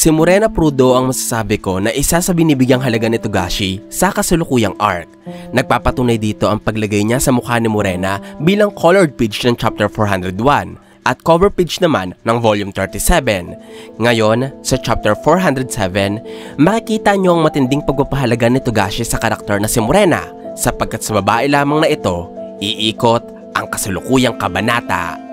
Si Morena Prudo ang masasabi ko na isa sa binibigyang halaga ni Togashi sa kasalukuyang arc. Nagpapatunay dito ang paglagay niya sa mukha ni Morena bilang colored page ng chapter 401 at cover page naman ng volume 37. Ngayon, sa chapter 407, makikita niyo ang matinding pagpapahalaga ni Togashi sa karakter na si Morena sapagkat sa babae lamang na ito, iikot ang kasalukuyang kabanata.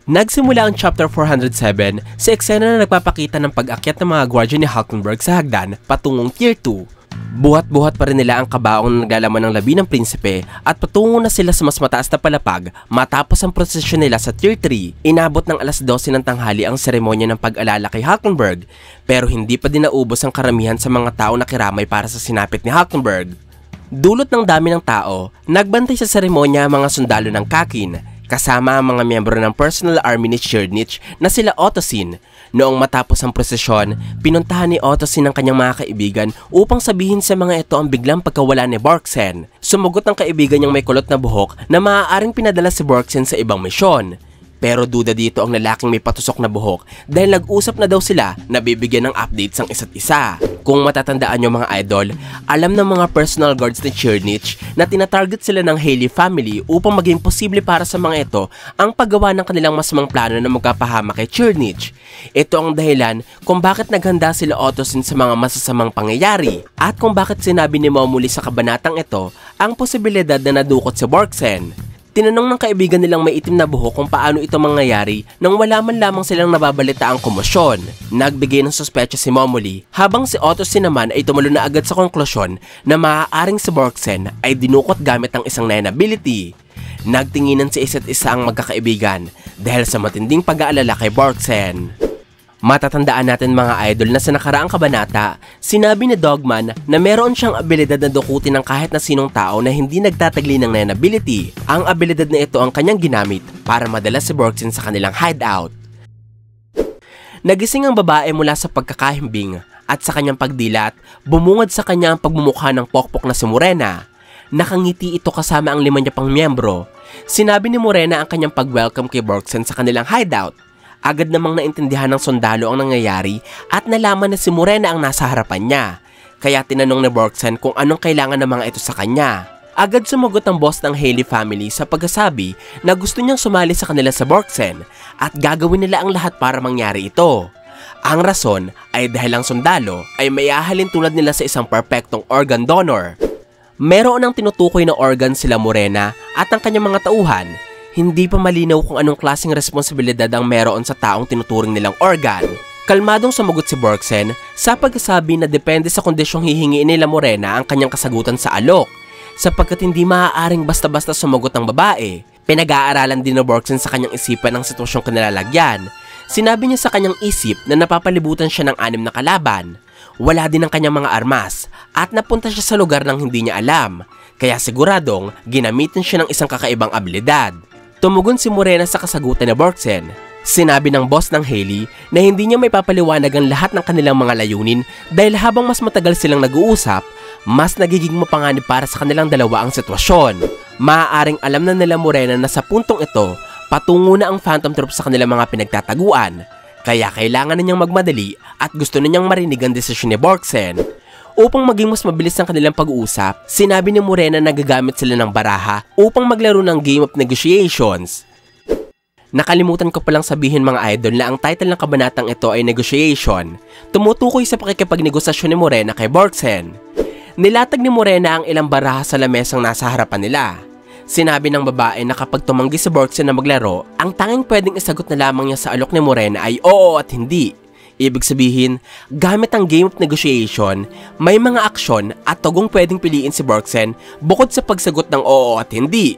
Nagsimula ang chapter 407 sa eksena na nagpapakita ng pag-akyat ng mga gwardiya ni Hulkenberg sa hagdan patungong Tier 2. Buhat-buhat pa rin nila ang kabaong na naglalaman ng labi ng prinsipe at patungo na sila sa mas mataas na palapag matapos ang prosesyon nila sa Tier 3. Inabot ng alas 12 ng tanghali ang seremonya ng pag-alala kay Hulkenberg pero hindi pa din naubos ang karamihan sa mga tao na kiramay para sa sinapit ni Hulkenberg. Dulot ng dami ng tao, nagbantay sa seremonya ang mga sundalo ng Kakin kasama ang mga miyembro ng personal army ni Chernich na sila Otosin. Noong matapos ang prosesyon, pinuntahan ni Otosin ang kanyang mga kaibigan upang sabihin sa mga ito ang biglang pagkawala ni Borksen. Sumagot ang kaibigan niyang may kulot na buhok na maaaring pinadala si Borksen sa ibang misyon. Pero duda dito ang lalaking may patusok na buhok dahil nag-usap na daw sila na bibigyan ng updates ang isa't isa. Kung matatandaan nyo mga idol, alam ng mga personal guards ni Chernich na tinatarget sila ng Haley family upang maging posible para sa mga ito ang paggawa ng kanilang masamang plano na magkapahamak kay Chernich. Ito ang dahilan kung bakit naghanda sila Otosin sa mga masasamang pangyayari at kung bakit sinabi ni Momuli sa kabanatang ito ang posibilidad na nadukot si Borksen. Tinanong ng kaibigan nilang may itim na buhok kung paano ito mangyayari nang wala man lamang silang nababalita ang komosyon. Nagbigay ng suspecha si Momuli habang si Otosin naman ay tumalo na agad sa konklusyon na maaaring si Borksen ay dinukot gamit ang isang Nine ability. Nagtinginan sa isa't isa ang magkakaibigan dahil sa matinding pag-aalala kay Borksen. Matatandaan natin mga idol na sa nakaraang kabanata, sinabi ni Dogman na meron siyang abilidad na dukutin ng kahit na sinong tao na hindi nagtatagli ng Nine ability. Ang abilidad na ito ang kanyang ginamit para madala si Borksen sa kanilang hideout. Nagising ang babae mula sa pagkakahimbing at sa kanyang pagdilat, bumungad sa kanya ang pagmumukha ng pokpok na si Morena. Nakangiti ito kasama ang 5 niya pang miyembro. Sinabi ni Morena ang kanyang pag-welcome kay Borksen sa kanilang hideout. Agad namang naintindihan ng sundalo ang nangyayari at nalaman na si Morena ang nasa harapan niya. Kaya tinanong ni Borksen kung anong kailangan ng mga ito sa kanya. Agad sumagot ang boss ng Haley family sa pagkasabi na gusto niyang sumali sa kanila sa Borksen at gagawin nila ang lahat para mangyari ito. Ang rason ay dahil ang sundalo ay mayahalin tulad nila sa isang perpektong organ donor. Meron ng tinutukoy na organ sila Morena at ang kanyang mga tauhan. Hindi pa malinaw kung anong klaseng responsibilidad ang meron sa taong tinuturing nilang organ. Kalmadong sumagot si Borksen sa pagkasabi na depende sa kondisyong hihingiin nila Morena ang kanyang kasagutan sa alok, sapagkat hindi maaaring basta-basta sumagot ang babae. Pinag-aaralan din ni Borksen sa kanyang isipan ang sitwasyong kanilalagyan. Sinabi niya sa kanyang isip na napapalibutan siya ng 6 na kalaban. Wala din ang kanyang mga armas at napunta siya sa lugar ng hindi niya alam, kaya siguradong ginamitan siya ng isang kakaibang abilidad. Tumugon si Morena sa kasagutan ni Borksen. Sinabi ng boss ng Haley na hindi niya may papaliwanag ang lahat ng kanilang mga layunin dahil habang mas matagal silang nag-uusap, mas nagiging mapanganib para sa kanilang dalawa ang sitwasyon. Maaaring alam na nila Morena na sa puntong ito, patungo na ang Phantom Troop sa kanilang mga pinagtataguan. Kaya kailangan na niyang magmadali at gusto na niyang marinig ang desisyon ni Borksen. Upang maging mas mabilis ang kanilang pag-uusap, sinabi ni Morena na gagamit sila ng baraha upang maglaro ng Game of Negotiations. Nakalimutan ko palang sabihin mga idol na ang title ng kabanatang ito ay Negotiation. Tumutukoy sa pakikipagnegosasyon ni Morena kay Borksen. Nilatag ni Morena ang ilang baraha sa lamesang nasa harapan nila. Sinabi ng babae na kapag tumanggi si Borksen na maglaro, ang tanging pwedeng isagot na lamang niya sa alok ni Morena ay oo at hindi. Ibig sabihin, gamit ang Game of Negotiation, may mga aksyon at tugong pwedeng piliin si Borksen bukod sa pagsagot ng oo at hindi.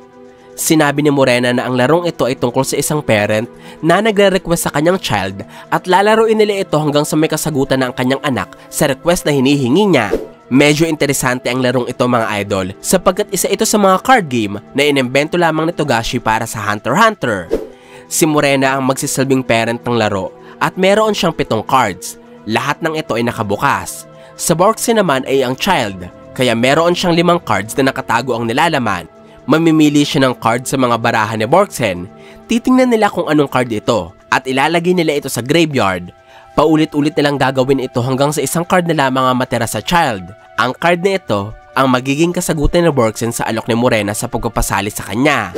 Sinabi ni Morena na ang larong ito ay tungkol sa isang parent na nagre-request sa kanyang child at lalaruin nila ito hanggang sa may kasagutan na ang kanyang anak sa request na hinihingi niya. Medyo interesante ang larong ito mga idol sapagkat isa ito sa mga card game na inimbento lamang ni Togashi para sa Hunter x Hunter. Si Morena ang magsisilbing parent ng laro at meron siyang 7 cards. Lahat ng ito ay nakabukas. Sa Borksen naman ay ang child, kaya meron siyang 5 cards na nakatago ang nilalaman. Mamimili siya ng card sa mga baraha ni Borksen. Titingnan nila kung anong card ito at ilalagay nila ito sa graveyard. Paulit-ulit nilang gagawin ito hanggang sa isang card na lamang ang matira sa child. Ang card na ito ang magiging kasagutan ni Borgsen sa alok ni Morena sa pagpapasali sa kanya.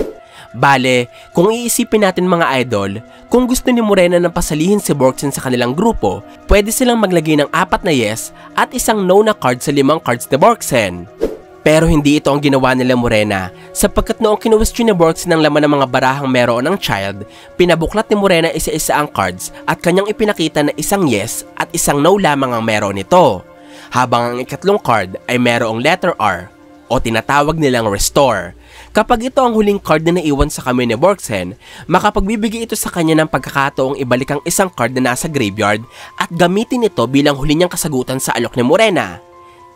Bale, kung iisipin natin mga idol, kung gusto ni Morena nang pasalihin si Borgsen sa kanilang grupo, pwede silang maglagay ng 4 na yes at isang no na card sa 5 cards ni Borgsen. Pero hindi ito ang ginawa nila Morena, sapagkat noong kinuwestiyon ni Borgsen ang laman ng mga barahang meron ng child, pinabuklat ni Morena isa-isa ang cards at kanyang ipinakita na isang yes at isang no lamang ang meron nito. Habang ang ikatlong card ay merong letter R o tinatawag nilang restore. Kapag ito ang huling card na naiwan sa kamay ni Borgsen, makapagbibigay ito sa kanya ng pagkakataong ibalik ang isang card na nasa graveyard at gamitin ito bilang huli niyang kasagutan sa alok ni Morena.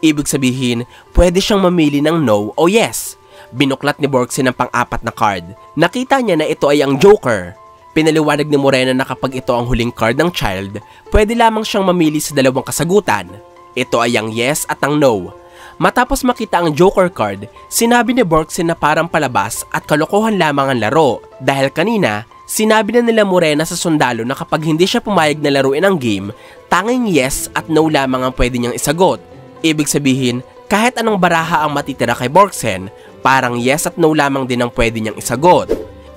Ibig sabihin, pwede siyang mamili ng no o yes. Binuklat ni Borgsen ang pang-4 na card. Nakita niya na ito ay ang Joker. Pinaliwanag ni Morena na kapag ito ang huling card ng child, pwede lamang siyang mamili sa 2 kasagutan. Ito ay ang yes at ang no. Matapos makita ang Joker card, sinabi ni Borgsen na parang palabas at kalokohan lamang ang laro. Dahil kanina, sinabi na nila Morena sa sundalo na kapag hindi siya pumayag na laruin ang game, tanging yes at no lamang ang pwede niyang isagot. Ibig sabihin, kahit anong baraha ang matitira kay Borgsen, parang yes at no lamang din ang pwede niyang isagot.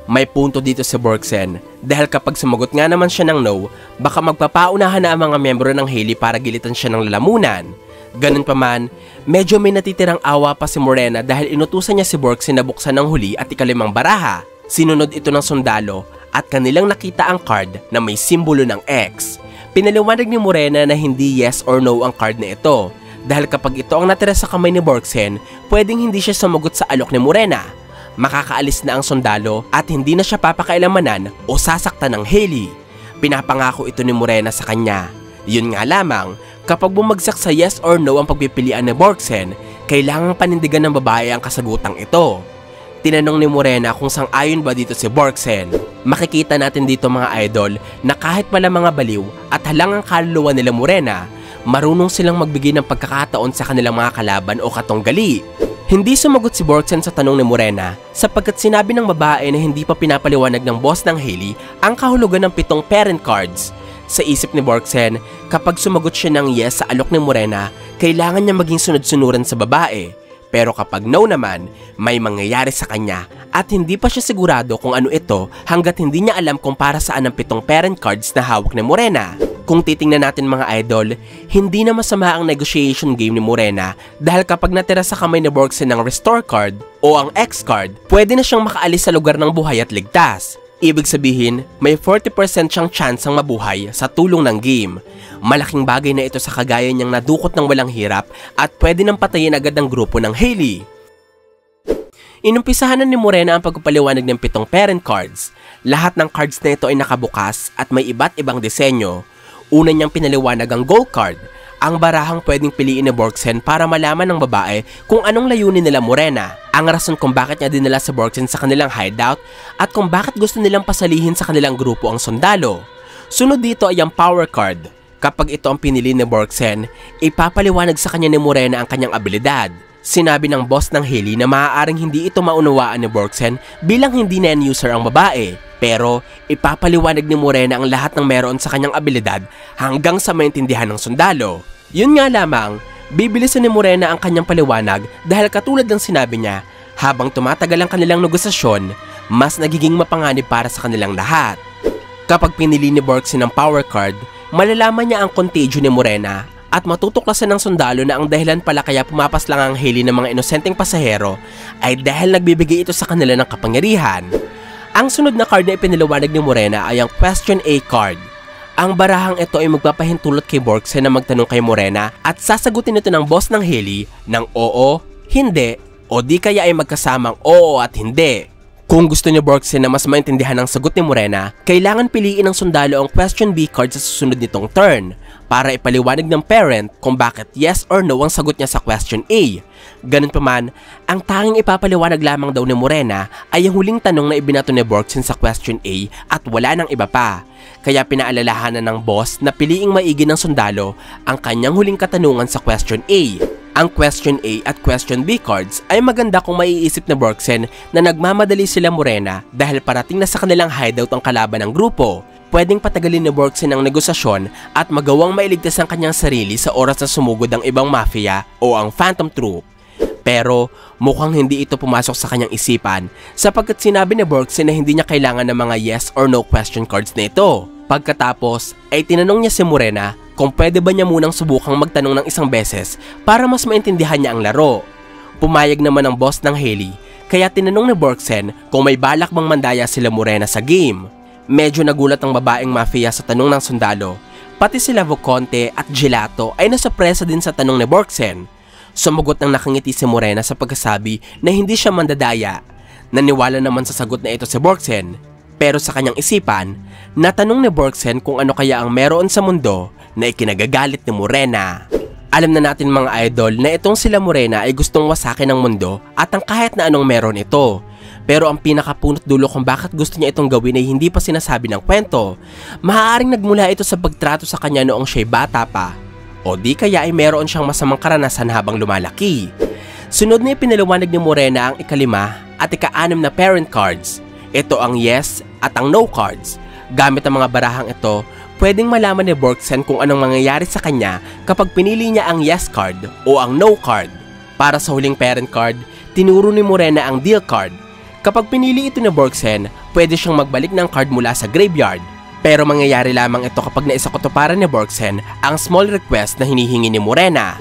May punto dito si Borgsen dahil kapag sumagot nga naman siya ng no, baka magpapaunahan na ang mga miyembro ng Haley para gilitan siya ng lalamunan. Ganun pa man, medyo may natitirang awa pa si Morena dahil inutusan niya si Borgsen na buksan ng huli at ikalimang baraha. Sinunod ito ng sundalo at kanilang nakita ang card na may simbolo ng X. Pinaliwanag ni Morena na hindi yes or no ang card na ito. Dahil kapag ito ang natira sa kamay ni Borgsen, pwedeng hindi siya sumagot sa alok ni Morena. Makakaalis na ang sundalo at hindi na siya papakailamanan o sasaktan ng Haley. Pinapangako ito ni Morena sa kanya. Yun nga lamang, kapag bumagsak sa yes or no ang pagpipilian ni Borgsen, kailangang panindigan ng babae ang kasagutang ito. Tinanong ni Morena kung sang-ayon ba dito si Borgsen. Makikita natin dito mga idol na kahit pala mga baliw at halang ang kaluluwa nila Morena, marunong silang magbigay ng pagkakataon sa kanilang mga kalaban o katunggali. Hindi sumagot si Borgsen sa tanong ni Morena sapagkat sinabi ng babae na hindi pa pinapaliwanag ng boss ng Haley ang kahulugan ng 7 parent cards. Sa isip ni Borgsen, kapag sumagot siya ng yes sa alok ni Morena, kailangan niya maging sunod-sunuran sa babae. Pero kapag no naman, may mangyayari sa kanya at hindi pa siya sigurado kung ano ito hanggat hindi niya alam kung para saan ang 7 parent cards na hawak ni Morena. Kung titingnan natin mga idol, hindi na masama ang negotiation game ni Morena dahil kapag natira sa kamay ni Borgsen ng restore card o ang X card, pwede na siyang makaalis sa lugar ng buhay at ligtas. Ibig sabihin, may 40% siyang chance ang mabuhay sa tulong ng game. Malaking bagay na ito sa kagaya niyang nadukot ng walang hirap at pwede nang patayin agad ang grupo ng Haley. Inumpisahan na ni Morena ang pagpapaliwanag ng 7 parent cards. Lahat ng cards na ito ay nakabukas at may iba't ibang disenyo. Una niyang pinaliwanag ang goal card, ang barahang pwedeng piliin ni Borgsen para malaman ng babae kung anong layunin nila Morena, ang rason kung bakit niya dinala si Borgsen sa kanilang hideout at kung bakit gusto nilang pasalihin sa kanilang grupo ang sundalo. Sunod dito ay ang power card. Kapag ito ang pinili ni Borgsen, ipapaliwanag sa kanya ni Morena ang kanyang abilidad. Sinabi ng boss ng Haley na maaaring hindi ito maunawaan ni Borgsen bilang hindi na user ang babae. Pero ipapaliwanag ni Morena ang lahat ng meron sa kanyang abilidad hanggang sa maintindihan ng sundalo. Yun nga lamang, bibilisan ni Morena ang kanyang paliwanag dahil katulad ng sinabi niya, habang tumatagal ang kanilang negosasyon, mas nagiging mapanganib para sa kanilang lahat. Kapag pinili ni Borgsen ang power card, malalaman niya ang contagion ni Morena at matutuklasan ng sundalo na ang dahilan pala kaya pumapas lang ang Haley ng mga inosenteng pasahero ay dahil nagbibigay ito sa kanila ng kapangyarihan. Ang sunod na card na ipinaliwanag ni Morena ay ang Question A card. Ang barahang ito ay magpapahintulot kay Borgsen na magtanong kay Morena at sasagutin ito ng boss ng Haley ng oo, hindi, o di kaya ay magkasamang oo at hindi. Kung gusto ni Borgsen na mas maintindihan ang sagot ni Morena, kailangan piliin ng sundalo ang Question B card sa susunod nitong turn para ipaliwanag ng parent kung bakit yes or no ang sagot niya sa Question A. Ganun pa man, ang tanging ipapaliwanag lamang daw ni Morena ay ang huling tanong na ibinato ni Borgsen sa Question A at wala nang iba pa. Kaya pinaalalahanan ng boss na piliing maigi ng sundalo ang kanyang huling katanungan sa Question A. Ang Question A at Question B cards ay maganda kung maiisip na Borgsen na nagmamadali sila Morena dahil parating na sa kanilang hideout ang kalaban ng grupo. pwedeng patagalin ni Borgsen ang negosasyon at magawang mailigtas ang kanyang sarili sa oras na sumugod ang ibang mafia o ang Phantom Troop. Pero mukhang hindi ito pumasok sa kanyang isipan sapagkat sinabi ni Borgsen na hindi niya kailangan ng mga yes or no question cards na ito. Pagkatapos ay tinanong niya si Morena kung pwede ba niya munang subukang magtanong ng isang beses para mas maintindihan niya ang laro. Pumayag naman ang boss ng Hailey kaya tinanong ni Borgsen kung may balak bang mandaya sila Morena sa game. Medyo nagulat ang babaeng mafia sa tanong ng sundalo, pati sila Voconte at Gelato ay nasapresa din sa tanong ni Borgsen. Sumagot ng nakangiti si Morena sa pagkasabi na hindi siya mandadaya. Naniwala naman sa sagot na ito si Borgsen, pero sa kanyang isipan, natanong ni Borgsen kung ano kaya ang meron sa mundo na ikinagagalit ni Morena. Alam na natin mga idol na itong sila Morena ay gustong wasakin ang mundo at ang kahit na anong meron ito. Pero ang pinakapunot dulo kung bakit gusto niya itong gawin ay hindi pa sinasabi ng kwento. Maaaring nagmula ito sa pagtrato sa kanya noong siya'y bata pa, o di kaya ay meron siyang masamang karanasan habang lumalaki. Sunod na ipinaliwanag ni Morena ang ikalima at ika-anim na parent cards. Ito ang yes at ang no cards. Gamit ang mga barahang ito, pwedeng malaman ni Borgsen kung anong mangyayari sa kanya kapag pinili niya ang yes card o ang no card. Para sa huling parent card, tinuro ni Morena ang deal card. Kapag pinili ito ni Borgsen, pwede siyang magbalik ng card mula sa graveyard. Pero mangyayari lamang ito kapag naisakotuparan ni Borgsen ang small request na hinihingi ni Morena.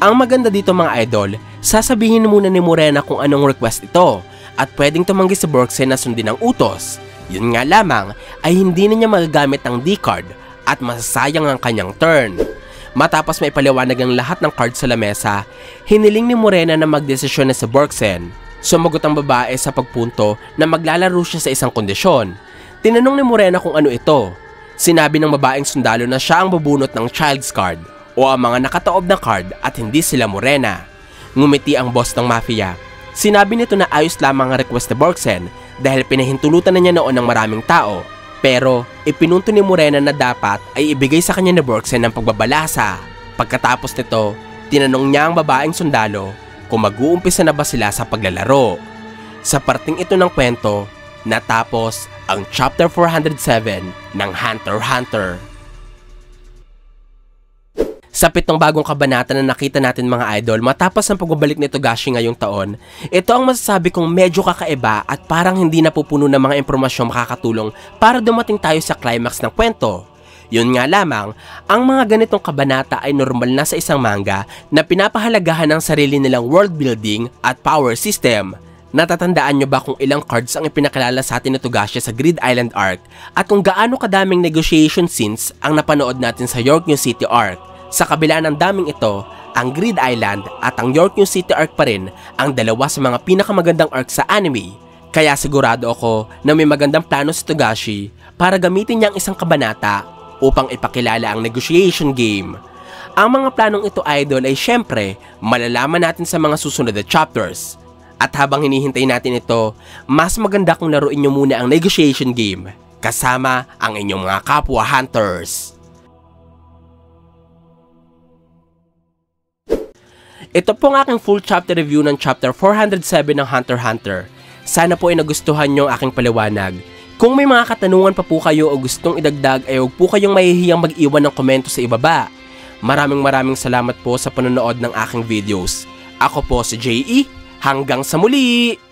Ang maganda dito mga idol, sasabihin muna ni Morena kung anong request ito at pwedeng tumanggi si Borgsen na sundin ang utos. Yun nga lamang ay hindi na niya magagamit ang D-card at masasayang ang kanyang turn. Matapos maipaliwanag ang lahat ng cards sa lamesa, hiniling ni Morena na magdesisyon na si Borgsen. Sumagot ang babae sa pagpunto na maglalaro siya sa isang kondisyon. Tinanong ni Morena kung ano ito. Sinabi ng babaeng sundalo na siya ang bubunot ng child's card o ang mga nakataob na card at hindi sila Morena. Ngumiti ang boss ng mafia. Sinabi nito na ayos lamang ang request ni Borgsen dahil pinahintulutan na niya noon ng maraming tao. Pero ipinunto ni Morena na dapat ay ibigay sa kanya ni Borgsen ng pagbabalasa. Pagkatapos nito, tinanong niya ang babaeng sundalo kung mag-uumpisa na ba sila sa paglalaro. Sa parting ito ng kwento, natapos ang Chapter 407 ng Hunter x Hunter. Sa 7 bagong kabanata na nakita natin mga idol matapos ang pagbabalik ni Togashi ngayong taon, ito ang masasabi kong medyo kakaiba at parang hindi napupuno ng mga impormasyong makakatulong para dumating tayo sa climax ng kwento. Yun nga lamang, ang mga ganitong kabanata ay normal na sa isang manga na pinapahalagahan ng sarili nilang world building at power system. Natatandaan nyo ba kung ilang cards ang ipinakilala sa atin ni Togashi sa Grid Island Arc at kung gaano kadaming negotiation scenes ang napanood natin sa York New City Arc? Sa kabila ng daming ito, ang Grid Island at ang York New City Arc pa rin ang dalawa sa mga pinakamagandang arc sa anime. Kaya sigurado ako na may magandang plano si Togashi para gamitin niya ang isang kabanata upang ipakilala ang negotiation game. Ang mga planong ito idol ay syempre malalaman natin sa mga susunod na chapters. At habang hinihintay natin ito, mas maganda kung laruin nyo muna ang negotiation game kasama ang inyong mga kapwa hunters. Ito po ang aking full chapter review ng chapter 407 ng Hunter x Hunter. Sana po ay nagustuhan nyo ang aking paliwanag. Kung may mga katanungan pa po kayo o gustong idagdag ay huwag po kayong mahihiyang mag-iwan ng komento sa ibaba. Maraming salamat po sa panonood ng aking videos. Ako po si JE, hanggang sa muli!